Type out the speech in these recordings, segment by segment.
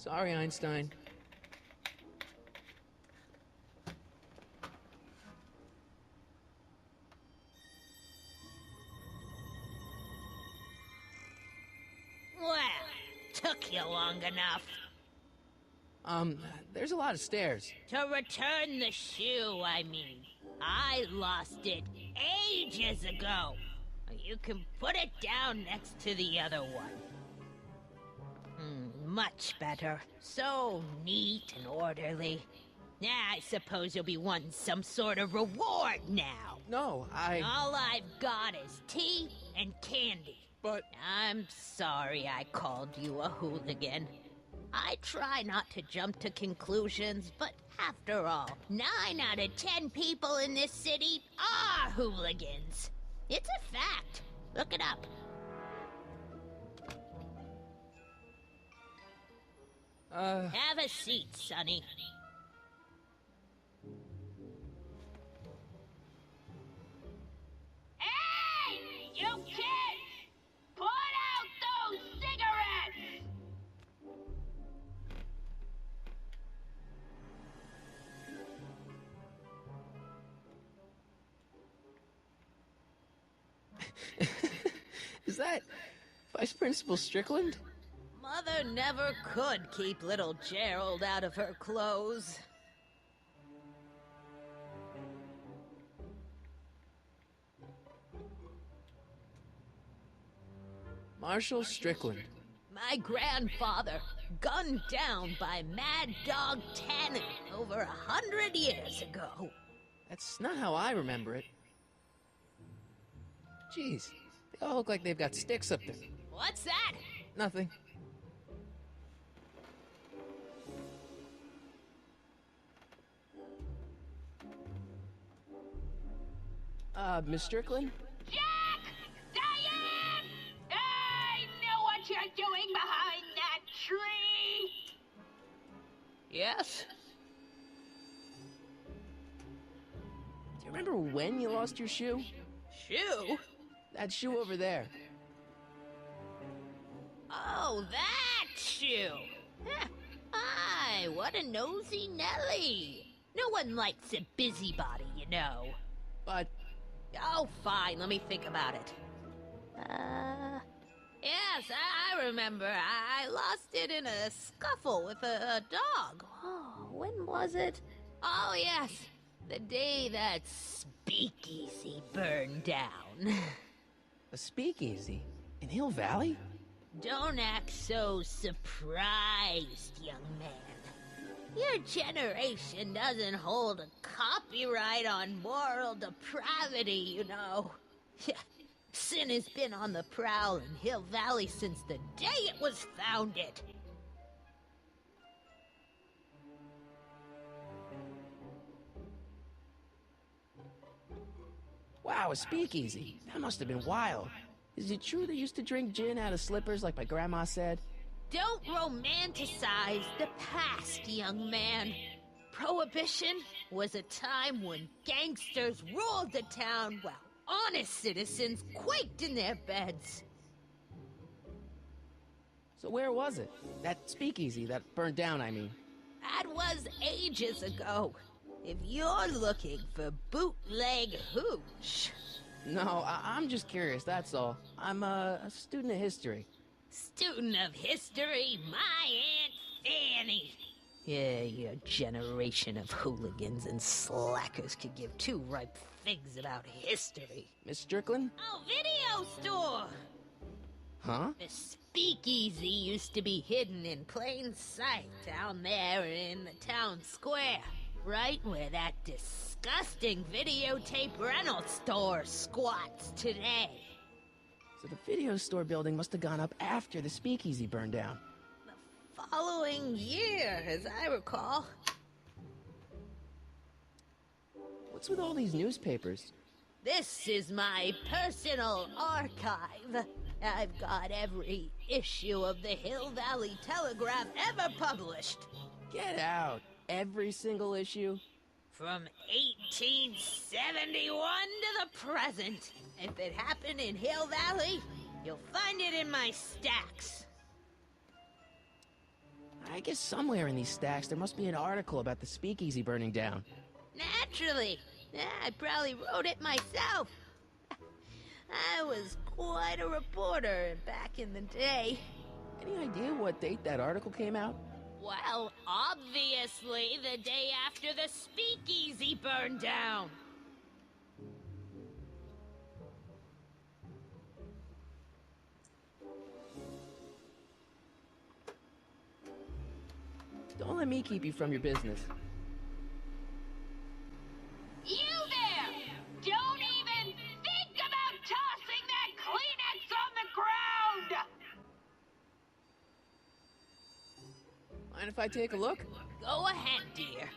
Sorry, Einstein. Well, took you long enough. There's a lot of stairs. To return the shoe, I mean. I lost it ages ago. You can put it down next to the other one. Much better. So neat and orderly. I suppose you'll be wanting some sort of reward now. No, All I've got is tea and candy. But... I'm sorry I called you a hooligan. I try not to jump to conclusions, but after all, 9 out of 10 people in this city are hooligans. It's a fact. Look it up. Have a seat, Sonny. Hey! You kids! Put out those cigarettes! Is that Vice Principal Strickland? Mother never could keep little Gerald out of her clothes. Marshal Strickland. My grandfather, gunned down by Mad Dog Tannen over 100 years ago. That's not how I remember it. Jeez, they all look like they've got sticks up there. What's that? Nothing. Miss Strickland? Jack! Diane! I know what you're doing behind that tree! Yes? Do you remember when you lost your shoe? Shoe? That shoe over there. Oh, that shoe! Aye, what a nosy Nelly! No one likes a busybody, you know. But... Oh, fine, let me think about it. Yes, I remember. I lost it in a scuffle with a dog. Oh, when was it? Oh, yes, the day that speakeasy burned down. a speakeasy? In Hill Valley? Don't act so surprised, young man. Your generation doesn't hold a copyright on moral depravity, you know. Sin has been on the prowl in Hill Valley since the day it was founded. Wow, a speakeasy. That must have been wild. Is it true they used to drink gin out of slippers like my grandma said? Don't romanticize the past, young man. Prohibition was a time when gangsters ruled the town while honest citizens quaked in their beds. So where was it? That speakeasy that burned down, I mean. That was ages ago. If you're looking for bootleg hooch... No, I'm just curious, that's all. I'm a student of history. Student of history, my Aunt Fanny. Yeah, your generation of hooligans and slackers could give two ripe figs about history. Miss Strickland? Oh, video store! Huh? The speakeasy used to be hidden in plain sight down there in the town square. Right where that disgusting videotape rental store squats today. So the video store building must have gone up after the speakeasy burned down. The following year, as I recall. What's with all these newspapers? This is my personal archive. I've got every issue of the Hill Valley Telegraph ever published. Get out. Every single issue? From 1871 to the present. If it happened in Hill Valley, you'll find it in my stacks. I guess somewhere in these stacks there must be an article about the speakeasy burning down. Naturally. Yeah, I probably wrote it myself. I was quite a reporter back in the day. Any idea what date that article came out? Well, obviously the day after the speakeasy burned down. Don't let me keep you from your business. You there! Don't even think about tossing that Kleenex on the ground! Mind if I take a look? Go ahead, dear.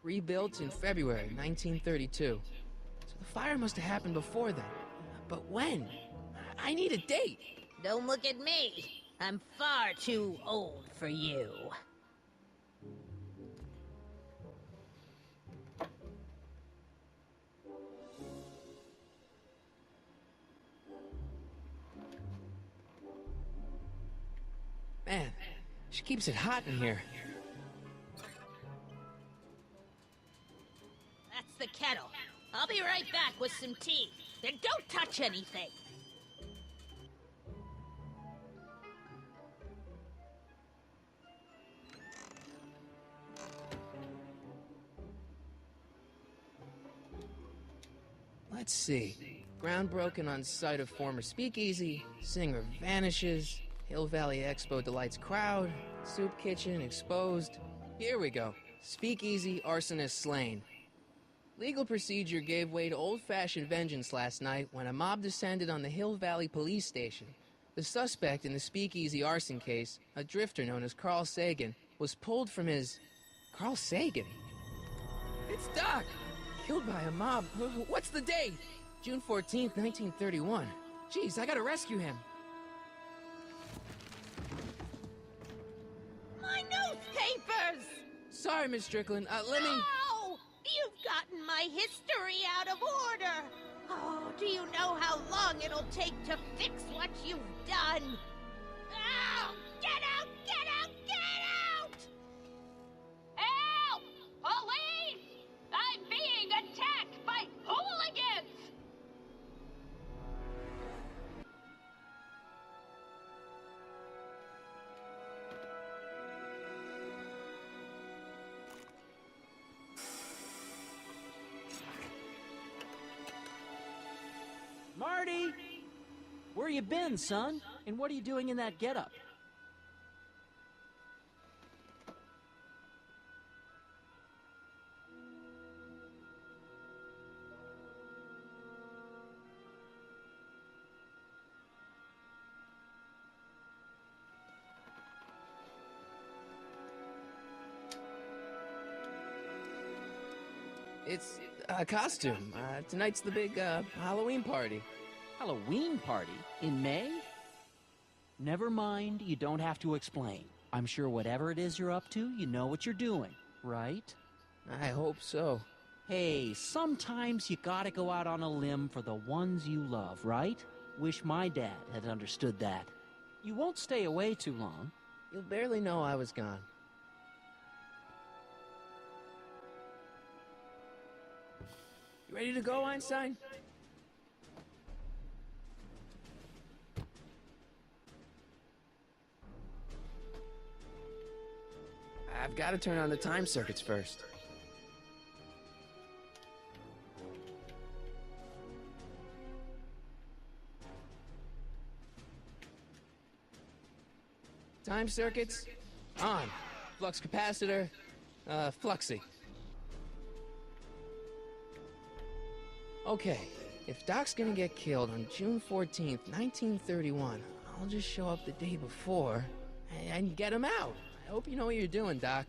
Rebuilt in February 1932. So the fire must have happened before then. But when? I need a date. Don't look at me. I'm far too old for you. Man, she keeps it hot in here. That's the kettle. I'll be right back with some tea. Then don't touch anything. Let's see. Ground broken on site of former speakeasy. Singer vanishes. Hill Valley Expo delights crowd. Soup kitchen exposed. Here we go. Speakeasy arsonist slain. Legal procedure gave way to old-fashioned vengeance last night when a mob descended on the Hill Valley police station. The suspect in the speakeasy arson case, a drifter known as Carl Sagan, was pulled from his... Carl Sagan? It's Doc! Killed by a mob. What's the date? June 14th, 1931. Jeez, I gotta rescue him. My newspapers! Sorry, Miss Strickland. Let me... No! You've gotten my history out of order! Oh, do you know how long it'll take to fix what you've done? Ow! Get out! Get out! Get out! Help! Police! I'm being attacked by hooligans! Marty! Where you been, son? And what are you doing in that getup? It's a costume. Tonight's the big, Halloween party. Halloween party? In May? Never mind, you don't have to explain. I'm sure whatever it is you're up to, you know what you're doing, right? I hope so. Hey, sometimes you gotta go out on a limb for the ones you love, right? Wish my dad had understood that. You won't stay away too long. You'll barely know I was gone. You ready to go, Einstein? I've got to turn on the time circuits first. Time circuits on. Flux capacitor, fluxy. Okay, if Doc's gonna get killed on June 14th, 1931, I'll just show up the day before and get him out. I hope you know what you're doing, Doc.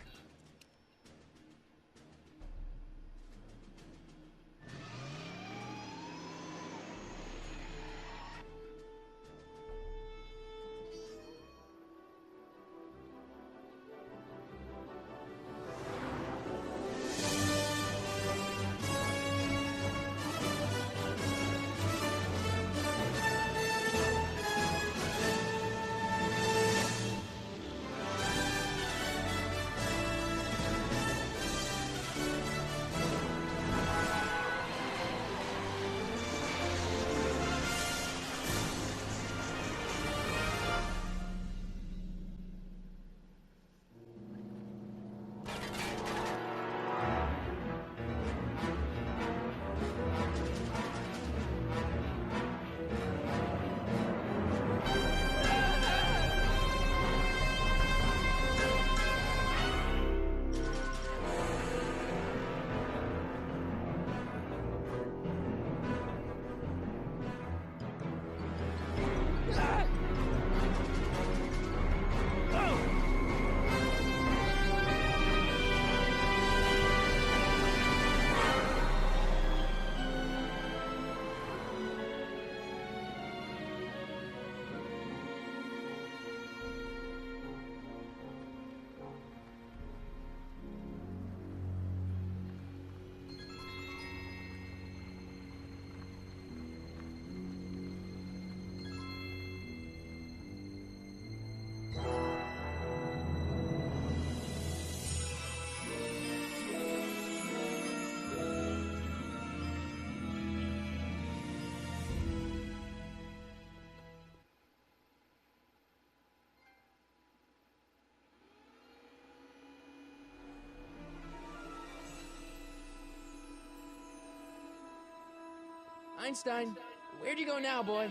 Einstein, where'd you go now, boy?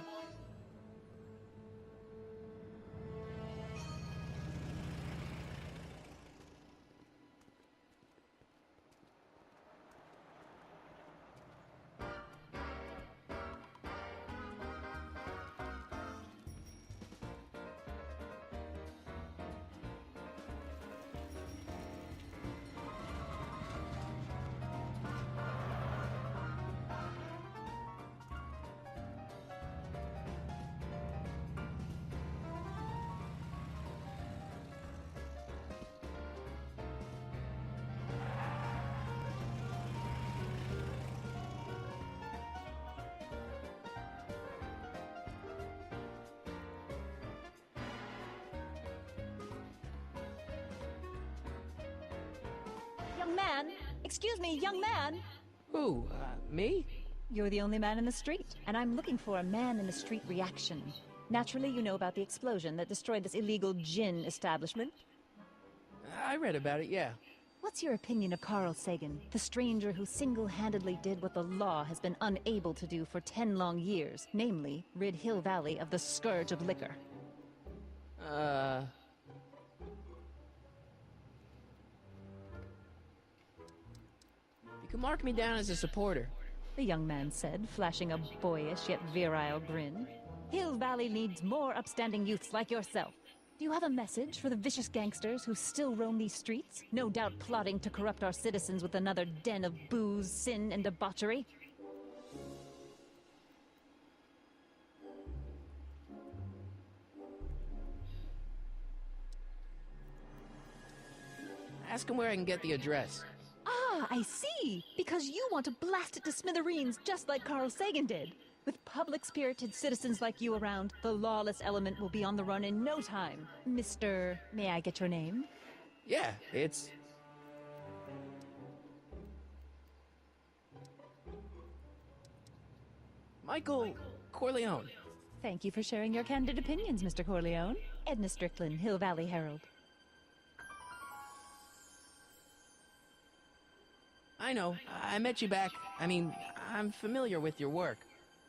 Young man! Excuse me, young man! Who, me? You're the only man in the street, and I'm looking for a man-in-the-street reaction. Naturally, you know about the explosion that destroyed this illegal gin establishment. I read about it, yeah. What's your opinion of Carl Sagan, the stranger who single-handedly did what the law has been unable to do for 10 long years, namely, rid Hill Valley of the scourge of liquor? You can mark me down as a supporter. The young man said, flashing a boyish yet virile grin. Hill Valley needs more upstanding youths like yourself. Do you have a message for the vicious gangsters who still roam these streets, no doubt plotting to corrupt our citizens with another den of booze, sin, and debauchery? Ask him where I can get the address. Ah, I see! Because you want to blast it to smithereens just like Carl Sagan did. With public-spirited citizens like you around, the lawless element will be on the run in no time. Mr. May I get your name? Yeah, it's... Michael Corleone. Thank you for sharing your candid opinions, Mr. Corleone. Edna Strickland, Hill Valley Herald. I know, I met you back. I'm familiar with your work.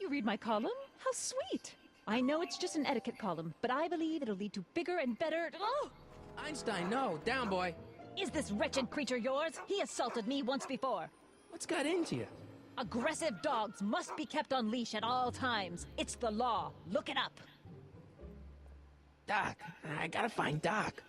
You read my column? How sweet! I know it's just an etiquette column, but I believe it'll lead to bigger and better... Oh! Einstein, no, down, boy. Is this wretched creature yours? He assaulted me once before. What's got into you? Aggressive dogs must be kept on leash at all times. It's the law. Look it up. Doc, I gotta find Doc.